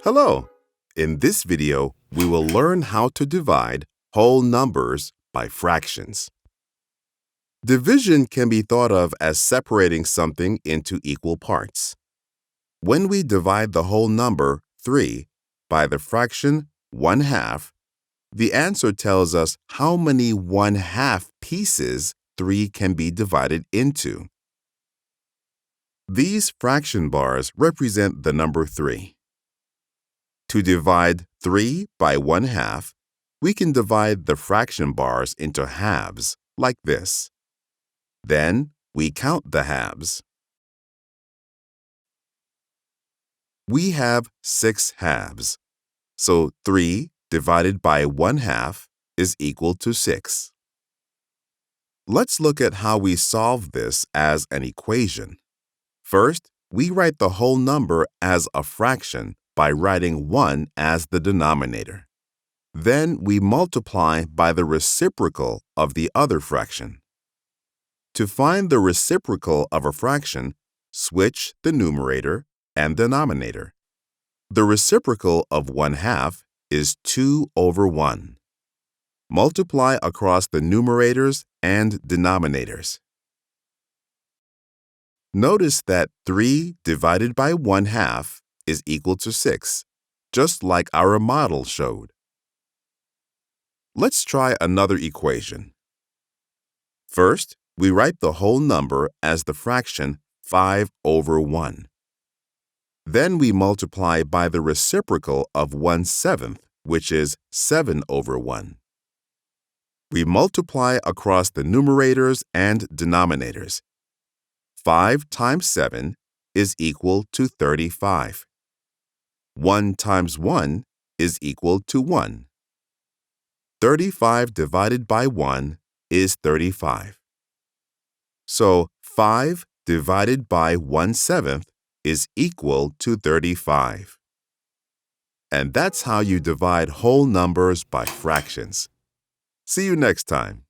Hello! In this video, we will learn how to divide whole numbers by fractions. Division can be thought of as separating something into equal parts. When we divide the whole number 3 by the fraction 1/2, the answer tells us how many 1/2 pieces 3 can be divided into. These fraction bars represent the number 3. To divide 3 by 1/2, we can divide the fraction bars into halves, like this. Then, we count the halves. We have 6 halves, so 3 divided by 1/2 is equal to 6. Let's look at how we solve this as an equation. First, we write the whole number as a fraction by writing 1 as the denominator. Then we multiply by the reciprocal of the other fraction. To find the reciprocal of a fraction, switch the numerator and denominator. The reciprocal of 1/2 is 2/1. Multiply across the numerators and denominators. Notice that 3 divided by 1/2 is equal to 6, just like our model showed. Let's try another equation. First, we write the whole number as the fraction 5/1. Then we multiply by the reciprocal of 1/7, which is 7/1. We multiply across the numerators and denominators. 5 times 7 is equal to 35. 1 times 1 is equal to 1. 35 divided by 1 is 35. So 5 divided by 1/7 is equal to 35. And that's how you divide whole numbers by fractions. See you next time.